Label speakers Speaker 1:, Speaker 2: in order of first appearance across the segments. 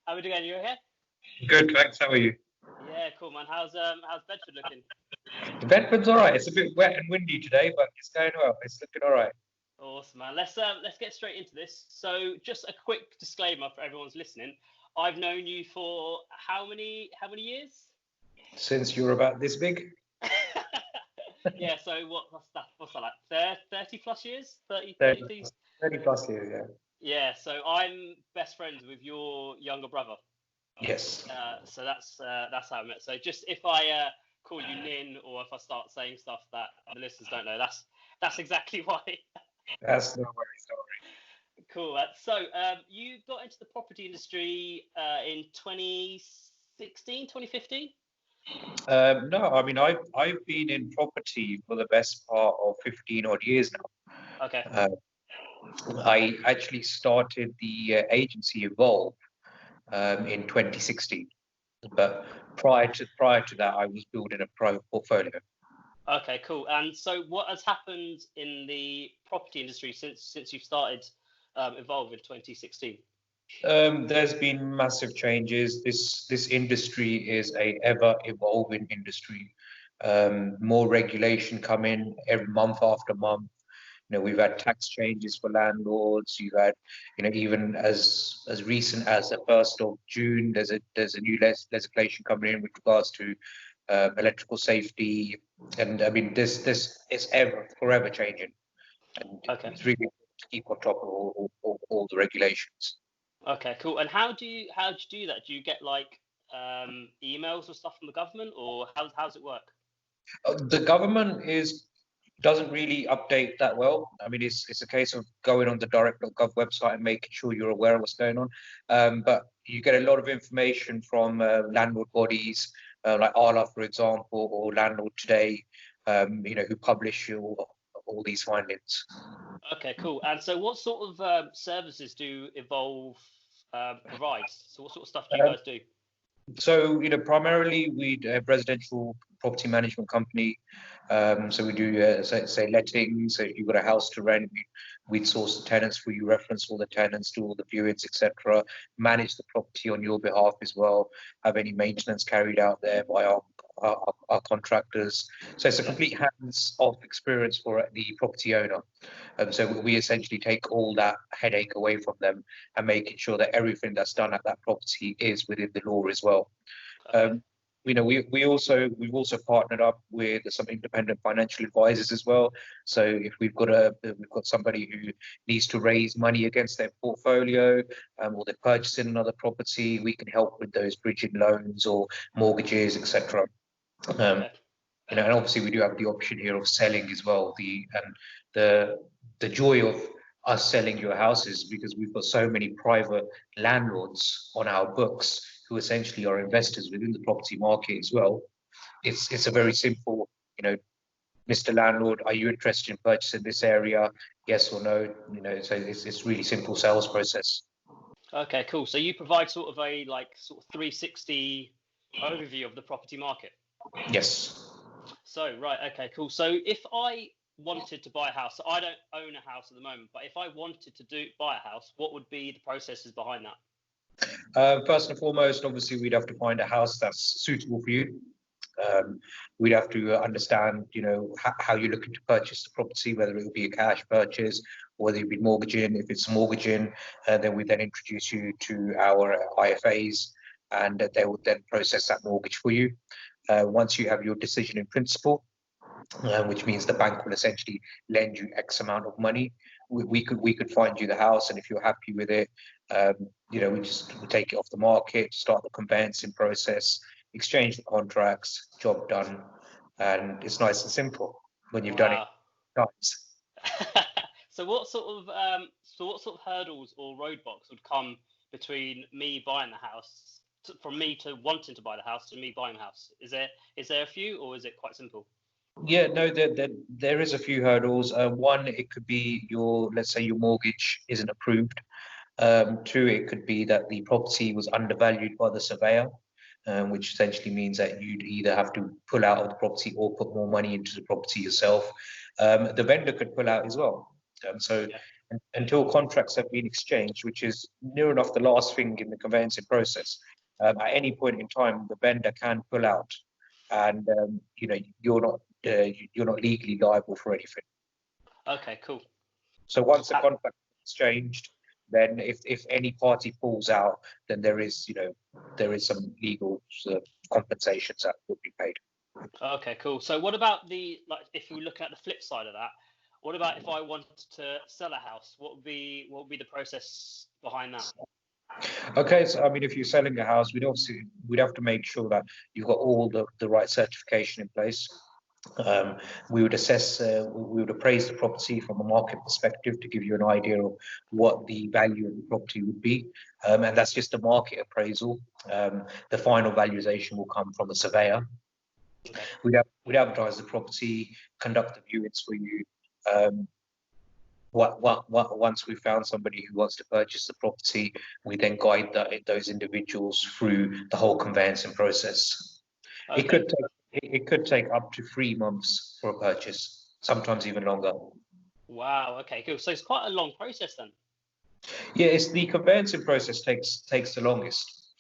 Speaker 1: How are we doing? You okay?
Speaker 2: Good, thanks. How are you?
Speaker 1: Yeah, cool, man. How's Bedford looking?
Speaker 2: The Bedford's all right. It's a bit wet and windy today, but it's going well. It's looking all right.
Speaker 1: Awesome, man. Let's get straight into this. So, just a quick disclaimer for everyone's listening. I've known you for how many years?
Speaker 2: Since you're about this big,
Speaker 1: Yeah. So what's that? What's that like? 30 plus years? 30,
Speaker 2: 30,
Speaker 1: 30?
Speaker 2: 30 plus years, yeah.
Speaker 1: Yeah. So I'm best friends with your younger brother.
Speaker 2: Yes,
Speaker 1: So that's how I met. So just if I call you Nin or if I start saying stuff that the listeners don't know, that's exactly why.
Speaker 2: that's no worries, no
Speaker 1: Cool. So you got into the property industry in 2016, 2015?
Speaker 2: worries. No, I mean I've been in property for the best part of 15 odd years now.
Speaker 1: Okay.
Speaker 2: Uh, I actually started the agency Evolve in 2016, but prior to that, I was building a private portfolio.
Speaker 1: Okay, cool. And so what has happened in the property industry since you started Evolve in 2016?
Speaker 2: There's been massive changes. This industry is a ever evolving industry. More regulation come in every month after month. We've had tax changes for landlords. You've had, even as recent as the 1st of June, there's a new legislation coming in with regards to electrical safety, and I mean this is ever forever changing, and
Speaker 1: Okay.
Speaker 2: it's really important to keep on top of all the regulations.
Speaker 1: Okay, cool. And how do you do that? Do you get like emails or stuff from the government, or how's it work?
Speaker 2: The government doesn't really update that well. I mean, it's a case of going on the direct.gov website and making sure you're aware of what's going on. But you get a lot of information from landlord bodies like Arla, for example, or Landlord Today, who publish all these findings.
Speaker 1: Okay, cool. And so what sort of services do Evolve provide? So what sort of stuff do you
Speaker 2: Um,
Speaker 1: guys do?
Speaker 2: So, primarily we a residential property management company. So we do, say lettings. So if you've got a house to rent, we'd source the tenants for you, reference all the tenants, do all the viewings, etc. Manage the property on your behalf as well. Have any maintenance carried out there by our contractors. So it's a
Speaker 1: Yeah.
Speaker 2: complete hands-off experience for the property owner. So we essentially take all that headache away from them and making sure that everything that's done at that property is within the law as well.
Speaker 1: Okay.
Speaker 2: Um, we've also partnered up with some independent financial advisors as well. So if we've got somebody who needs to raise money against their portfolio, or they're purchasing another property, we can help with those bridging loans or mortgages, etc. Um,
Speaker 1: Okay.
Speaker 2: and obviously we do have the option here of selling as well. The the joy of us selling your houses, because we've got so many private landlords on our books who essentially are investors within the property market as well. It's a very simple, Mr. Landlord, are you interested in purchasing this area? Yes or no? So it's really simple sales process.
Speaker 1: Okay, cool. So you provide sort of a like sort of 360 overview of the property market.
Speaker 2: Yes.
Speaker 1: So, right, okay, cool. So if I wanted to buy a house, so I don't own a house at the moment, but if I wanted to buy a house, what would be the processes behind that?
Speaker 2: First and foremost, obviously, we'd have to find a house that's suitable for you. We'd have to understand, how you're looking to purchase the property, whether it will be a cash purchase, or whether you'd be mortgaging. If it's mortgaging, then we then introduce you to our IFAs, and they will then process that mortgage for you. Once you have your decision in principle, which means the bank will essentially lend you X amount of money. We could find you the house, and if you're happy with it, um, we take it off the market, start the conveyancing process, exchange the contracts, job done, and it's nice and simple when you've done it
Speaker 1: Wow.
Speaker 2: times.
Speaker 1: So what sort of hurdles or roadblocks would come between me buying the house, from me to wanting to buy the house to me buying the house? Is there a few, or is it quite simple?
Speaker 2: Yeah, no, there is a few hurdles. One, it could be let's say your mortgage isn't approved. Two, it could be that the property was undervalued by the surveyor, which essentially means that you'd either have to pull out of the property or put more money into the property yourself. The vendor could pull out as well. So
Speaker 1: Yeah.
Speaker 2: until contracts have been exchanged, which is near enough the last thing in the conveyancing process. At any point in time, the vendor can pull out, and you're not legally liable for anything.
Speaker 1: Okay, cool.
Speaker 2: So once the contract is exchanged, then if any party pulls out, then there is some legal compensations that would be paid.
Speaker 1: Okay, cool. So what about if you look at the flip side of that, what about if I wanted to sell a house? What would be the process behind that?
Speaker 2: Okay, so I mean, if you're selling a house, we'd have to make sure that you've got all the right certification in place. We would appraise the property from a market perspective to give you an idea of what the value of the property would be, and that's just a market appraisal. The final valuation will come from a surveyor.
Speaker 1: Okay.
Speaker 2: We'd advertise the property, conduct the viewings for you. Once we've found somebody who wants to purchase the property, we then guide those individuals through the whole conveyancing process.
Speaker 1: Okay.
Speaker 2: It could take up to 3 months for a purchase, sometimes even longer.
Speaker 1: Wow. Okay. Cool. So it's quite a long process then.
Speaker 2: Yeah, it's the conveyancing process takes the longest.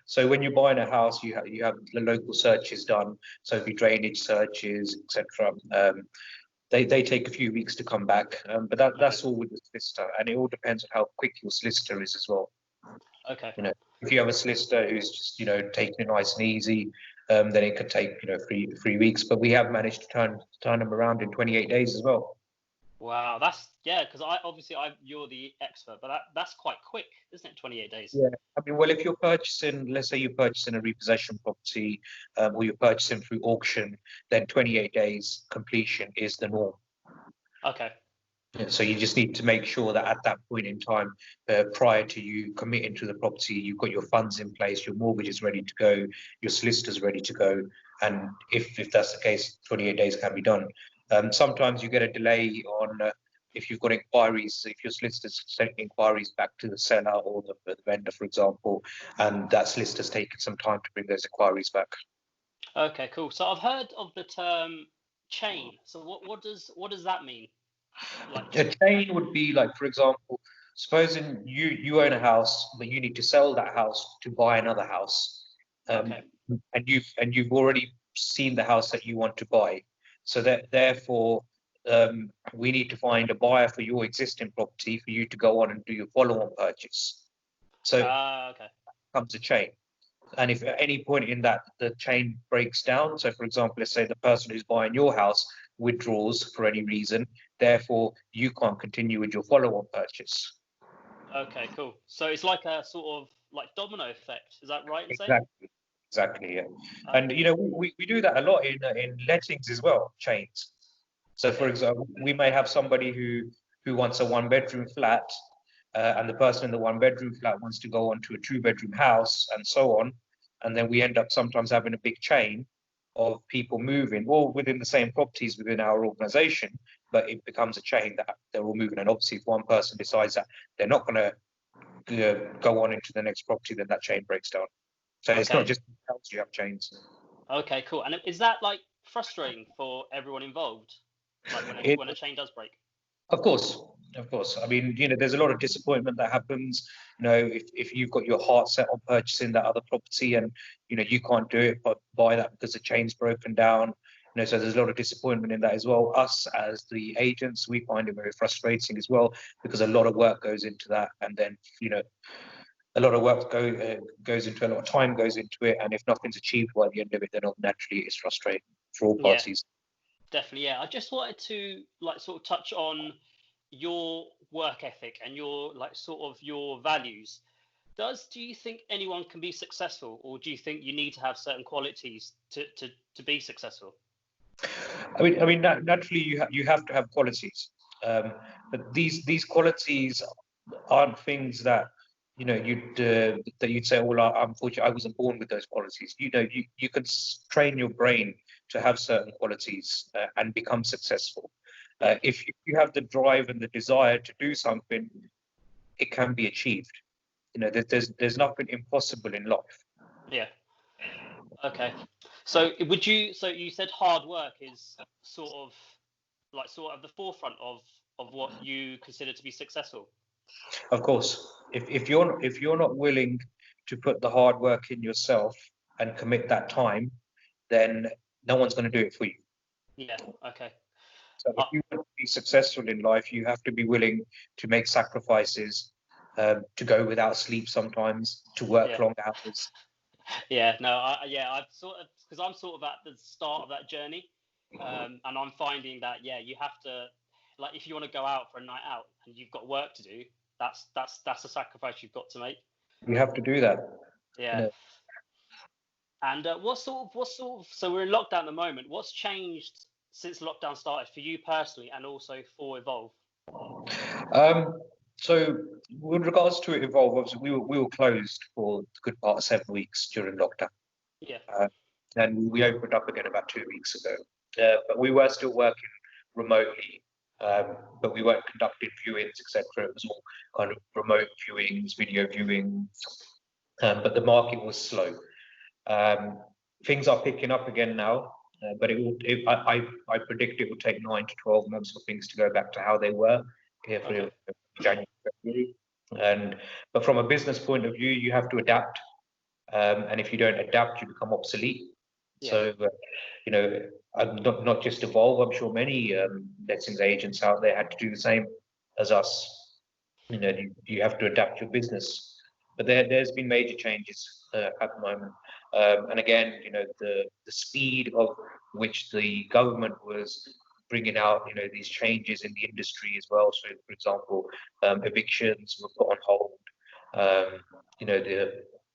Speaker 2: So when you're buying a house, you have the local searches done, so the drainage searches, etc. They take a few weeks to come back, but that's all with the solicitor, and it all depends on how quick your solicitor is as well.
Speaker 1: Okay.
Speaker 2: If you have a solicitor who's just taking it nice and easy, then it could take three weeks. But we have managed to turn them around in 28 days as well.
Speaker 1: Wow, because you're the expert, but that's quite quick, isn't it? 28 days.
Speaker 2: Yeah, I mean, well, if you're purchasing, let's say you're purchasing a repossession property, or you're purchasing through auction, then 28 days completion is the norm.
Speaker 1: Okay.
Speaker 2: So you just need to make sure that at that point in time, prior to you committing to the property, you've got your funds in place, your mortgage is ready to go, your solicitor's ready to go, and if that's the case, 28 days can be done. Sometimes you get a delay on if you've got inquiries, if your solicitor's sending inquiries back to the seller or the vendor, for example, and that solicitor's taken some time to bring those inquiries back.
Speaker 1: Okay, cool. So I've heard of the term chain. So what does that mean?
Speaker 2: A chain would be like, for example, supposing you own a house, but you need to sell that house to buy another house,
Speaker 1: Okay.
Speaker 2: and you've already seen the house that you want to buy, so that therefore we need to find a buyer for your existing property for you to go on and do your follow-on purchase. So
Speaker 1: okay.
Speaker 2: comes a chain. And if at any point in that the chain breaks down, so for example, let's say the person who's buying your house withdraws for any reason, therefore you can't continue with your follow-on purchase.
Speaker 1: Okay, cool. So it's like a sort of like domino effect. Is that right in saying?
Speaker 2: Exactly, yeah. And we do that a lot in lettings as well, chains. So for example, we may have somebody who wants a one-bedroom flat, and the person in the one-bedroom flat wants to go on to a two-bedroom house, and so on. And then we end up sometimes having a big chain of people moving, all within the same properties within our organization, but it becomes a chain that they're all moving. And obviously, if one person decides that they're not going to go on into the next property, then that chain breaks down. So it's not just houses, you have chains.
Speaker 1: Okay, cool. And is that like frustrating for everyone involved? Like when a chain does break?
Speaker 2: Of course. I mean, there's a lot of disappointment that happens. If you've got your heart set on purchasing that other property and you can't do it, but buy that because the chain's broken down. So there's a lot of disappointment in that as well. Us as the agents, we find it very frustrating as well because a lot of work goes into that, and then a lot of work goes into a lot of time goes into it, and if nothing's achieved by the end of it, then naturally it's frustrating for all parties.
Speaker 1: Yeah, definitely, yeah. I just wanted to sort of touch on your work ethic and your sort of your values. Do you think anyone can be successful, or do you think you need to have certain qualities to be successful?
Speaker 2: I mean, naturally you have to have qualities, but these qualities aren't things that you'd say, well, unfortunately, I wasn't born with those qualities. You can train your brain to have certain qualities and become successful. If you have the drive and the desire to do something, it can be achieved. There's nothing impossible in life.
Speaker 1: Yeah. Okay. So you said hard work is sort of the forefront of of what you consider to be successful?
Speaker 2: Of course, if you're not willing to put the hard work in yourself and commit that time, then no one's going to do it for you.
Speaker 1: Yeah. Okay.
Speaker 2: So
Speaker 1: Uh,
Speaker 2: if you want to be successful in life, you have to be willing to make sacrifices, to go without sleep sometimes, to work
Speaker 1: yeah.
Speaker 2: long hours.
Speaker 1: Yeah. No. I've sort of, because I'm sort of at the start of that journey, and I'm finding that you have to, like, if you want to go out for a night out and you've got work to do, that's a sacrifice you've got to make.
Speaker 2: You have to do that. You
Speaker 1: Yeah.
Speaker 2: know.
Speaker 1: And so we're in lockdown at the moment. What's changed since lockdown started for you personally, and also for Evolve?
Speaker 2: Um, so with regards to Evolve, obviously we were closed for a good part of 7 weeks during lockdown.
Speaker 1: Yeah.
Speaker 2: And we opened up again about 2 weeks ago. But we were still working remotely, but we weren't conducting viewings, etc. It was all kind of remote viewings, video viewings, but the market was slow. Um, Things are picking up again now, but I predict it will take 9 to 12 months for things to go back to how they were here for
Speaker 1: Okay.
Speaker 2: January, February. But from a business point of view, you have to adapt, and if you don't adapt, you become obsolete.
Speaker 1: Yeah.
Speaker 2: So, not just Evolve. I'm sure many lettings agents out there had to do the same as us. You have to adapt your business. But there's been major changes at the moment. And again, the speed of which the government was bringing out, these changes in the industry as well. So, for example, evictions were put on hold. Um,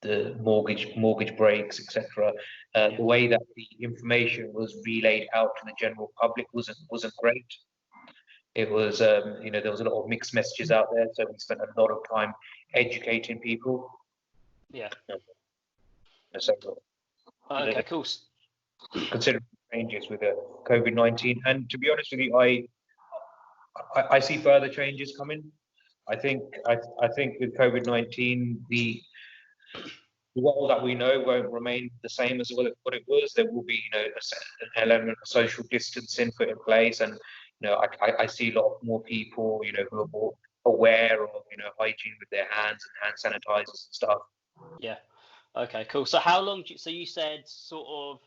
Speaker 2: the mortgage breaks, etc. The way that the information was relayed out to the general public wasn't great. It was, there was a lot of mixed messages out there, so we spent a lot of time educating people.
Speaker 1: Yeah.
Speaker 2: So,
Speaker 1: Okay. Cool.
Speaker 2: considering changes with COVID-19, and to be honest with you, I see further changes coming. I think with COVID-19, the world that we know won't remain the same as what it was. There will be, an element of social distancing put in place, and I see a lot more people, who are more aware of, hygiene with their hands and hand sanitizers and stuff.
Speaker 1: Yeah. Okay. Cool. So how long? So you said sort of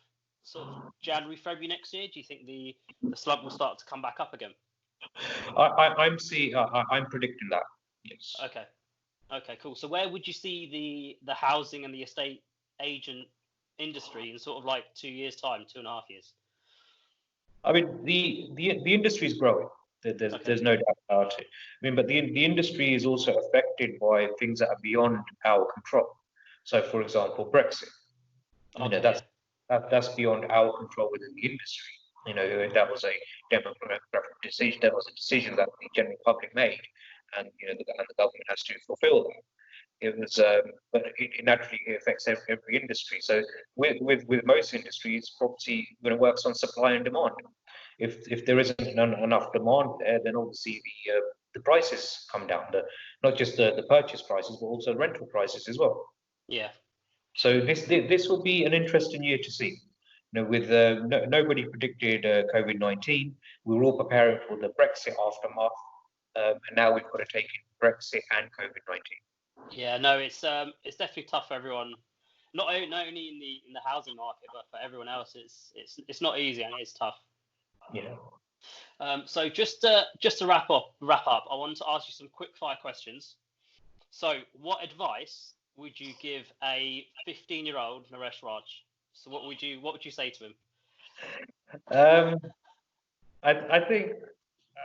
Speaker 1: January, February next year. Do you think the slump will start to come back up again?
Speaker 2: I'm predicting that. Yes.
Speaker 1: Okay. Okay. Cool. So where would you see the housing and the estate agent industry in sort of like 2 years' time, 2.5 years?
Speaker 2: I mean, the industry is growing.
Speaker 1: Okay.
Speaker 2: There's no doubt about it. I mean, but the industry is also affected by things that are beyond our control. So, for example, Brexit.
Speaker 1: Okay.
Speaker 2: That's that's beyond our control within the industry. That was a demographic decision. That was a decision that the general public made, and the government has to fulfil that. It was, but it naturally affects every industry. So with most industries, property works on supply and demand. If there isn't enough demand there, then obviously the prices come down. Not just the purchase prices, but also rental prices as well.
Speaker 1: Yeah.
Speaker 2: So this will be an interesting year to see. With nobody predicted COVID-19, we were all preparing for the Brexit aftermath, and now we've got to take in Brexit and COVID-19.
Speaker 1: Yeah. No, it's definitely tough for everyone. Not only in the housing market, but for everyone else, it's not easy and it's tough.
Speaker 2: Yeah.
Speaker 1: So just to wrap up, I wanted to ask you some quick fire questions. So, what advice would you give a 15-year-old Naresh Raj? So, what would you say to him?
Speaker 2: Um, I think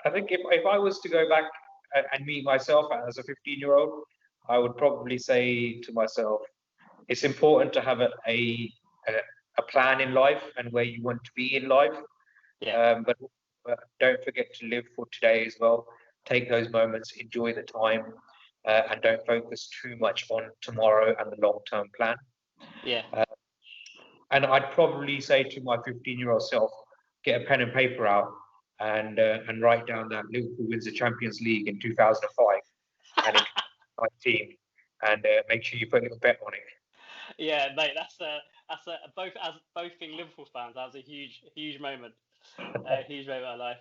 Speaker 2: if I was to go back and meet myself as a 15-year-old, I would probably say to myself, it's important to have a plan in life and where you want to be in life.
Speaker 1: Yeah,
Speaker 2: But don't forget to live for today as well. Take those moments, enjoy the time, and don't focus too much on tomorrow and the long-term plan.
Speaker 1: yeah,
Speaker 2: And I'd probably say to my 15-year-old self, get a pen and paper out and write down that Liverpool wins the Champions League in 2005 and in 2019, and make sure you put a little bet on it.
Speaker 1: yeah, mate. That's a both being Liverpool fans. That was a huge moment. He's made my life.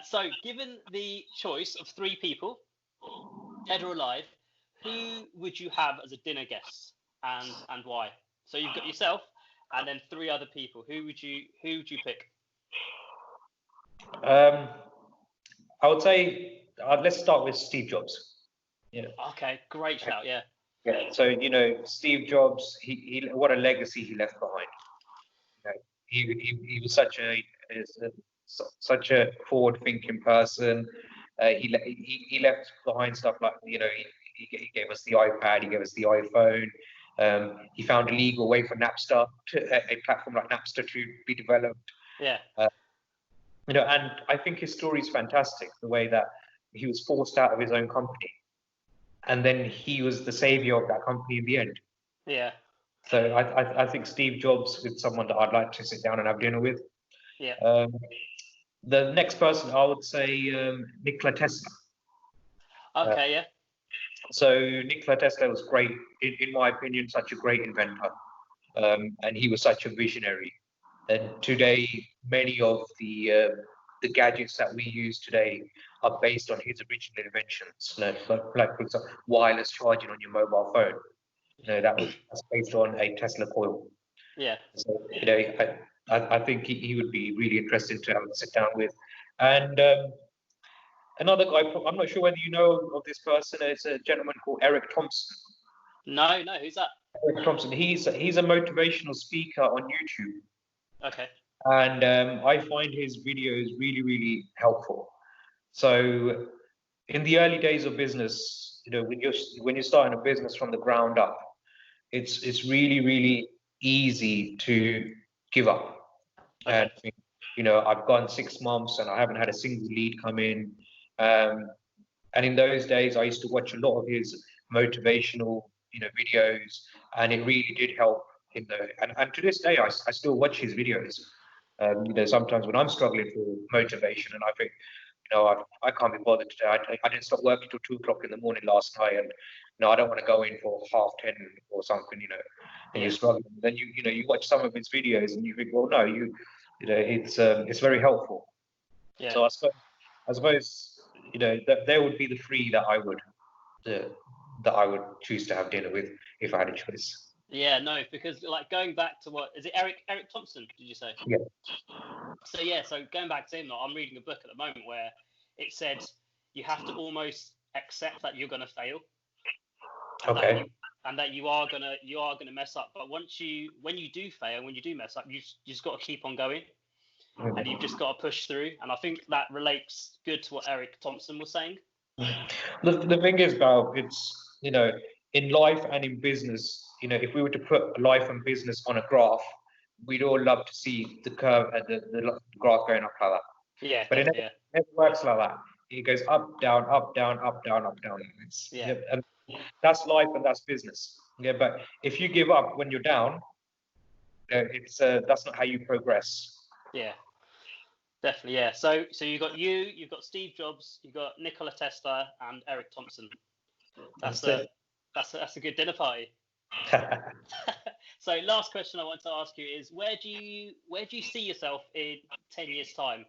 Speaker 1: So, given the choice of three people, dead or alive, who would you have as a dinner guest, and why? So you've got yourself, and then three other people. Who would you pick?
Speaker 2: Um, I would say let's start with Steve Jobs. You know,
Speaker 1: Okay, great shout. Yeah,
Speaker 2: yeah. So Steve Jobs, he what a legacy he left behind. You know, he was such a forward-thinking person. He left behind stuff like he gave us the iPad, he gave us the iPhone. He found a legal way for Napster, a platform like Napster to be developed.
Speaker 1: yeah,
Speaker 2: Uh, and I think his story is fantastic. The way that he was forced out of his own company, and then he was the savior of that company in the end.
Speaker 1: yeah,
Speaker 2: So I think Steve Jobs is someone that I'd like to sit down and have dinner with.
Speaker 1: yeah.
Speaker 2: Um, the next person I would say Nikola Tesla. Uh,
Speaker 1: Okay, yeah,
Speaker 2: so Nikola Tesla was great, in my opinion, such a great inventor, and he was such a visionary. And today, many of the gadgets that we use today are based on his original inventions. Like for example, wireless charging on your mobile phone. That's based on a Tesla coil.
Speaker 1: yeah.
Speaker 2: So I think he would be really interesting to have a sit down with. And another guy, I'm not sure whether you know of this person. It's a gentleman called Eric Thompson.
Speaker 1: No, no. Who's that?
Speaker 2: Eric Thompson. He's a motivational speaker on YouTube,
Speaker 1: Okay.
Speaker 2: and I find his videos really really helpful. So in the early days of business, when you're starting a business from the ground up, it's really really easy to give up.
Speaker 1: Okay.
Speaker 2: And I've gone 6 months and I haven't had a single lead come in. Um, and in those days, I used to watch a lot of his motivational, videos, and it really did help. And to this day, I still watch his videos. Sometimes when I'm struggling for motivation, and I think, I can't be bothered today. I didn't stop working till 2 o'clock in the morning last night, and I don't want to go in for 10:30 or something, and you're
Speaker 1: Yeah.
Speaker 2: struggling. Then you watch some of his videos and you think, well, no, it's very helpful.
Speaker 1: Yeah.
Speaker 2: So I suppose that there would be the three uh, that I would choose to have dinner with if I had a choice.
Speaker 1: Yeah. No, because like going back to what is it? Eric Thompson? Did you say?
Speaker 2: Yeah.
Speaker 1: So yeah. So going back to him, I'm reading a book at the moment where it said you have to almost accept that you're going to fail, and that
Speaker 2: Okay.
Speaker 1: you are gonna mess up. But when you do fail, when you do mess up, you just got to keep on going, and you've just got to push through. And I think that relates good to what Eric Thompson was saying.
Speaker 2: The thing is, Val, it's in life and in business, if we were to put life and business on a graph, we'd all love to see the curve and the graph going up like that.
Speaker 1: Yeah,
Speaker 2: But it
Speaker 1: definitely. Yeah,
Speaker 2: never works like that. It goes up, down, up, down, up, down, up, down.
Speaker 1: yeah,
Speaker 2: And that's life and that's business. Yeah, but if you give up when you're down, that's not how you progress.
Speaker 1: yeah, definitely. Yeah. So you've got Steve Jobs, you've got Nikola Tesla, and Eric Thompson. That's
Speaker 2: That's
Speaker 1: a
Speaker 2: it.
Speaker 1: that's a good dinner party. So last question I want to ask you is where do you see yourself in 10 years time?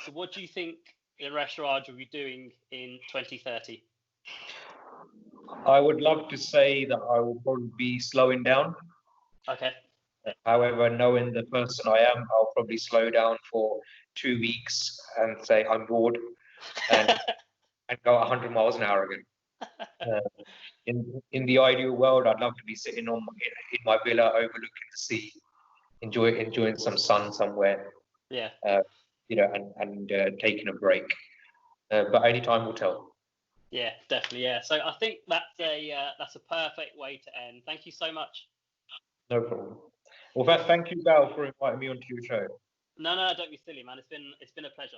Speaker 1: So what do you think Naresh Raj will be doing in 2030?
Speaker 2: I would love to say that I will probably be slowing down.
Speaker 1: Okay.
Speaker 2: However, knowing the person I am, I'll probably slow down for 2 weeks and say I'm bored and, and go 100 miles an hour again. Uh, in the ideal world, I'd love to be sitting in my villa overlooking the sea, enjoying some sun somewhere,
Speaker 1: Yeah.
Speaker 2: uh, and taking a break. But only time will tell.
Speaker 1: Yeah, definitely. Yeah. So I think that's a perfect way to end. Thank you so much.
Speaker 2: No problem. Well, thank you, Val, for inviting me onto your show.
Speaker 1: No, no, don't be silly, man. It's been a pleasure.